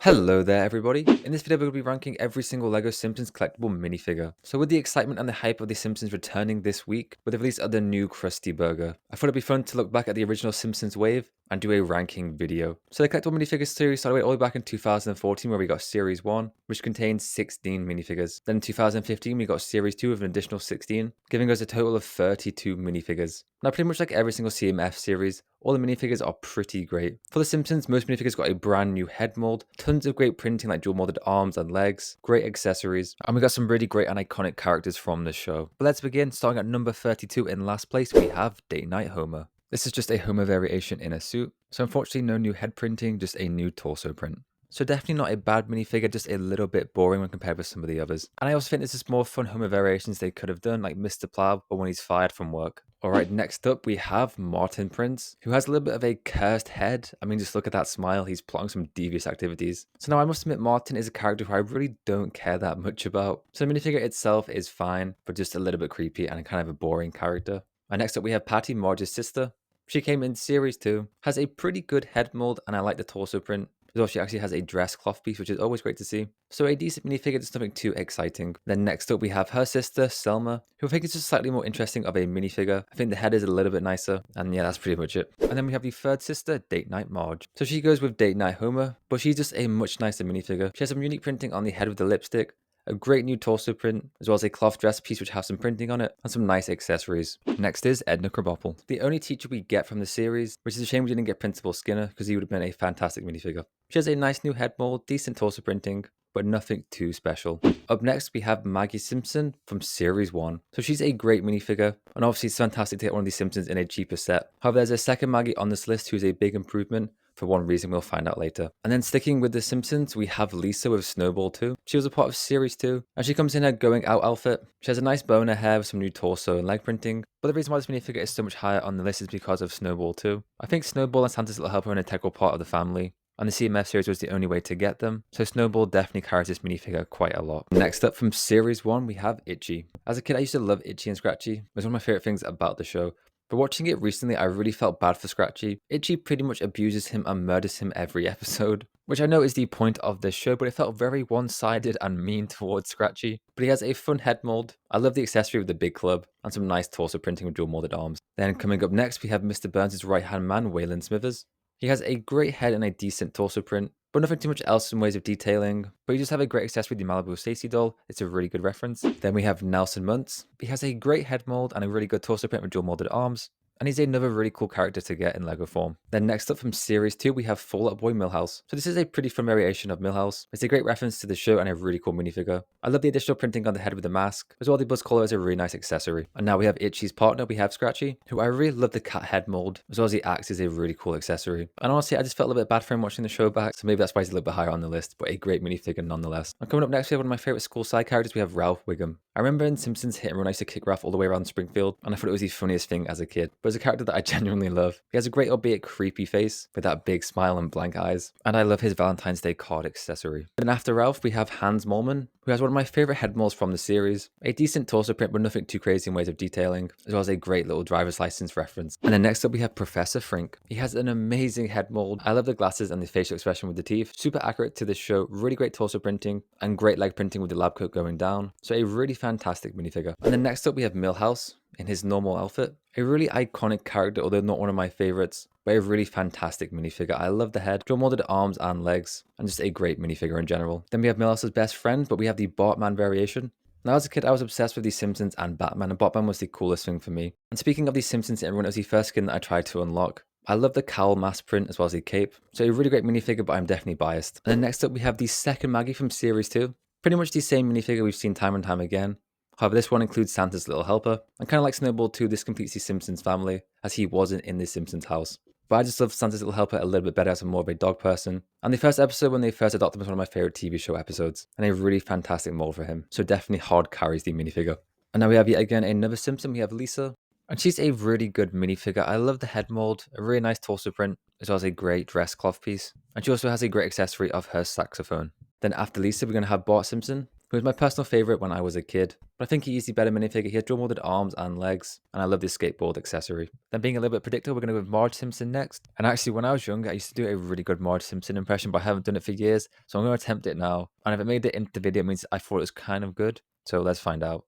Hello there everybody. In this video we're going to be ranking every single LEGO Simpsons collectible minifigure. So with the excitement and the hype of the Simpsons returning this week with the release of the new Krusty burger, I thought it'd be fun to look back at the original Simpsons wave and do a ranking video. So the collectible minifigures series started all the way back in 2014 where we got Series 1, which contained 16 minifigures. Then in 2015 we got Series 2 with an additional 16, giving us a total of 32 minifigures. Now pretty much like every single CMF series, all the minifigures are pretty great. For The Simpsons, most minifigures got a brand new head mold, tons of great printing like dual molded arms and legs, great accessories, and we got some really great and iconic characters from the show. But let's begin, starting at number 32 in last place, we have Date Night Homer. This is just a Homer variation in a suit, so unfortunately no new head printing, just a new torso print. So definitely not a bad minifigure, just a little bit boring when compared with some of the others. And I also think this is more fun Homer variations they could have done, like Mr. Plow or when he's fired from work. Alright, next up we have Martin Prince, who has a little bit of a cursed head. I mean, just look at that smile, he's plotting some devious activities. So now I must admit Martin is a character who I really don't care that much about. So the minifigure itself is fine, but just a little bit creepy and kind of a boring character. And next up we have Patty, Marge's sister. She came in series 2, has a pretty good head mold and I like the torso print. As well, she actually has a dress cloth piece, which is always great to see. So a decent minifigure, just nothing too exciting. Then next up we have her sister, Selma, who I think is just slightly more interesting of a minifigure. I think the head is a little bit nicer, and yeah, that's pretty much it. And then we have the third sister, Date Night Marge. So she goes with Date Night Homer, but she's just a much nicer minifigure. She has some unique printing on the head with the lipstick, a great new torso print, as well as a cloth dress piece which has some printing on it, and some nice accessories. Next is Edna Krabappel, the only teacher we get from the series, which is a shame we didn't get Principal Skinner, because he would have been a fantastic minifigure. She has a nice new head mold, decent torso printing, but nothing too special. Up next, we have Maggie Simpson from Series 1. So she's a great minifigure, and obviously it's fantastic to get one of these Simpsons in a cheaper set. However, there's a second Maggie on this list who's a big improvement, for one reason we'll find out later. And then sticking with The Simpsons, we have Lisa with Snowball 2. She was a part of Series 2, and she comes in her going out outfit. She has a nice bow in her hair with some new torso and leg printing, but the reason why this minifigure is so much higher on the list is because of Snowball 2. I think Snowball and Santa's little helper are an integral part of the family, and the CMF series was the only way to get them, so Snowball definitely carries this minifigure quite a lot. Next up from Series 1, we have Itchy. As a kid, I used to love Itchy and Scratchy. It was one of my favorite things about the show. But watching it recently, I really felt bad for Scratchy. Itchy pretty much abuses him and murders him every episode, which I know is the point of this show, but it felt very one-sided and mean towards Scratchy. But he has a fun head mold. I love the accessory with the big club and some nice torso printing with dual molded arms. Then coming up next, we have Mr. Burns' right-hand man, Waylon Smithers. He has a great head and a decent torso print, but nothing too much else in ways of detailing. But you just have a great accessory with the Malibu Stacy doll. It's a really good reference. Then we have Nelson Muntz. He has a great head mold and a really good torso print with dual molded arms, and he's another really cool character to get in LEGO form. Then next up from Series 2, we have Fall Out Boy Milhouse. So this is a pretty fun variation of Milhouse. It's a great reference to the show and a really cool minifigure. I love the additional printing on the head with the mask, as well the buzz collar is a really nice accessory. And now we have Itchy's partner, we have Scratchy, who I really love the cat head mold, as well as the axe is a really cool accessory. And honestly, I just felt a little bit bad for him watching the show back, so maybe that's why he's a little bit higher on the list, but a great minifigure nonetheless. And coming up next, we have one of my favorite school side characters, we have Ralph Wiggum. I remember in Simpsons Hit and Run, I used to kick Ralph all the way around Springfield, and I thought it was the funniest thing as a kid. But as a character that I genuinely love. He has a great albeit creepy face with that big smile and blank eyes, and I love his Valentine's Day card accessory. Then after Ralph, we have Hans Moleman, who has one of my favorite head molds from the series, a decent torso print but nothing too crazy in ways of detailing, as well as a great little driver's license reference. And then next up we have Professor Frink. He has an amazing head mold. I love the glasses and the facial expression with the teeth, super accurate to this show, really great torso printing, and great leg printing with the lab coat going down, so a really fantastic minifigure. And then next up we have Milhouse in his normal outfit. A really iconic character, although not one of my favorites, but a really fantastic minifigure. I love the head, dual molded arms and legs, and just a great minifigure in general. Then we have Milhouse's best friend, but we have the Bartman variation. Now as a kid, I was obsessed with the Simpsons and Batman, and Batman was the coolest thing for me. And speaking of the Simpsons, everyone, it was the first skin that I tried to unlock. I love the cowl mask print as well as the cape, so a really great minifigure, but I'm definitely biased. And then next up we have the second Maggie from Series 2. Pretty much the same minifigure we've seen time and time again. However, this one includes Santa's little helper, and kind of like Snowball 2, this completes the Simpsons family, as he wasn't in the Simpsons house. But I just love Santa's little helper a little bit better as I'm more of a dog person. And the first episode when they first adopted him was one of my favorite TV show episodes, and a really fantastic mold for him, so definitely hard carries the minifigure. And now we have yet again another Simpson, we have Lisa, and she's a really good minifigure. I love the head mold, a really nice torso print, as well as a great dress cloth piece, and she also has a great accessory of her saxophone. Then after Lisa, we're going to have Bart Simpson, who He was my personal favorite when I was a kid, but I think he's the better minifigure. He has dual molded arms and legs, and I love this skateboard accessory. Then being a little bit predictable, we're going to go with Marge Simpson next. And actually, when I was younger, I used to do a really good Marge Simpson impression, but I haven't done it for years, so I'm going to attempt it now. And if it made it into the video, it means I thought it was kind of good. So let's find out.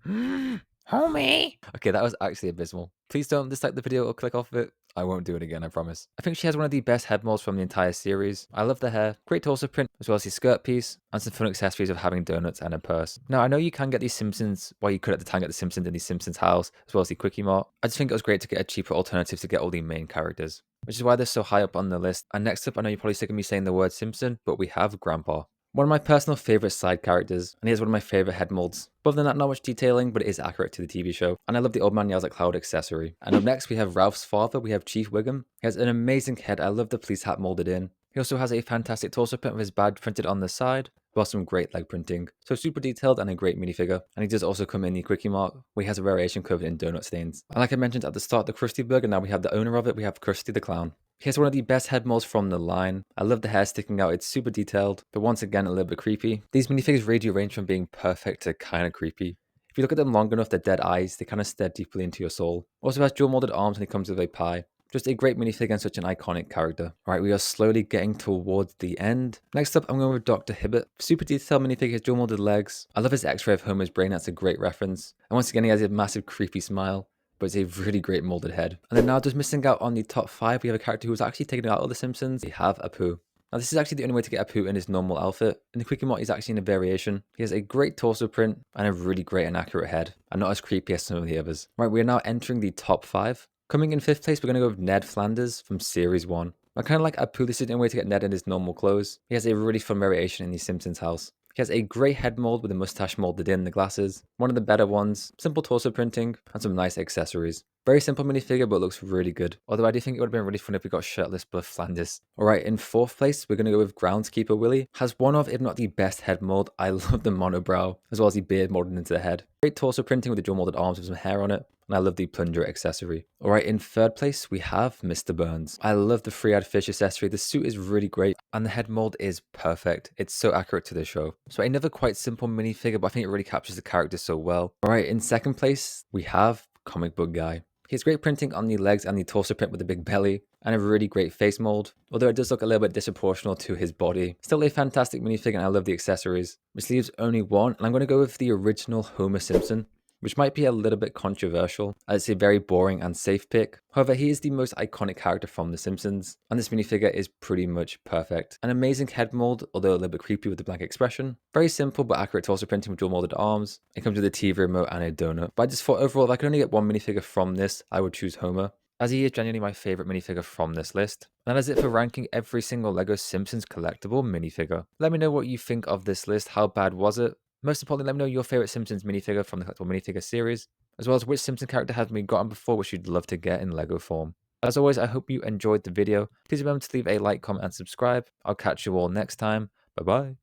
Homie! Okay, that was actually abysmal. Please don't dislike the video or click off of it. I won't do it again, I promise. I think she has one of the best head molds from the entire series. I love the hair, great torso print, as well as the skirt piece, and some fun accessories of having donuts and a purse. Now, I know you can get these Simpsons, well, you could at the time get the Simpsons in the Simpsons house, as well as the Quickie Mart. I just think it was great to get a cheaper alternative to get all the main characters, which is why they're so high up on the list. And next up, I know you're probably sick of me saying the word Simpson, but we have Grandpa. One of my personal favourite side characters, and he has one of my favourite head molds. Other than that, not much detailing, but it is accurate to the TV show. And I love the Old Man Yells at Cloud accessory. And up next, we have Ralph's father, we have Chief Wiggum. He has an amazing head, I love the police hat molded in. He also has a fantastic torso print with his badge printed on the side, while some great leg printing. So super detailed and a great minifigure. And he does also come in the Quickie Mart, where he has a variation covered in donut stains. And like I mentioned at the start, the Krusty burger, now we have the owner of it, we have Krusty the Clown. He has one of the best head molds from the line. I love the hair sticking out, it's super detailed, but once again a little bit creepy. These minifigures really do range from being perfect to kind of creepy. If you look at them long enough, their dead eyes, they kind of stare deeply into your soul. Also has dual molded arms and he comes with a pie. Just a great minifigure and such an iconic character. Alright, we are slowly getting towards the end. Next up, I'm going with Dr. Hibbert. Super detailed minifigure, his dual molded legs. I love his x-ray of Homer's brain, that's a great reference. And once again, he has a massive creepy smile, but it's a really great molded head. And then now just missing out on the top 5, we have a character who was actually taken out of The Simpsons. We have Apu. Now this is actually the only way to get Apu in his normal outfit. In the Quickie Mart, he's actually in a variation. He has a great torso print and a really great and accurate head, and not as creepy as some of the others. Right, we are now entering the top 5. Coming in 5th place, we're going to go with Ned Flanders from Series 1. I kind of like Apu, this is the only way to get Ned in his normal clothes. He has a really fun variation in the Simpsons house. He has a great head mold with a mustache molded in, the glasses, one of the better ones, simple torso printing, and some nice accessories. Very simple minifigure, but looks really good. Although I do think it would have been really fun if we got shirtless Bluff Flanders. Alright, in 4th place, we're going to go with Groundskeeper Willie. Has one of, if not the best head mold. I love the monobrow, as well as the beard molded into the head. Great torso printing with the dual molded arms with some hair on it. And I love the plunger accessory. Alright, in 3rd place, we have Mr. Burns. I love the three-eyed fish accessory. The suit is really great, and the head mold is perfect. It's so accurate to the show. So another quite simple minifigure, but I think it really captures the character so well. Alright, in 2nd place, we have Comic Book Guy. He has great printing on the legs and the torso print with a big belly, and a really great face mold, although it does look a little bit disproportional to his body. Still a fantastic minifigure, and I love the accessories. Which leaves only one, and I'm going to go with the original Homer Simpson, which might be a little bit controversial, as it's a very boring and safe pick. However, he is the most iconic character from The Simpsons, and this minifigure is pretty much perfect. An amazing head mold, although a little bit creepy with the blank expression. Very simple but accurate torso printing with dual molded arms. It comes with a TV remote and a donut. But I just thought overall, if I could only get one minifigure from this, I would choose Homer, as he is genuinely my favourite minifigure from this list. And that is it for ranking every single LEGO Simpsons collectible minifigure. Let me know what you think of this list, how bad was it? Most importantly, let me know your favourite Simpsons minifigure from the Collectible Minifigure series, as well as which Simpson character has been gotten before which you'd love to get in LEGO form. As always, I hope you enjoyed the video. Please remember to leave a like, comment and subscribe. I'll catch you all next time. Bye bye.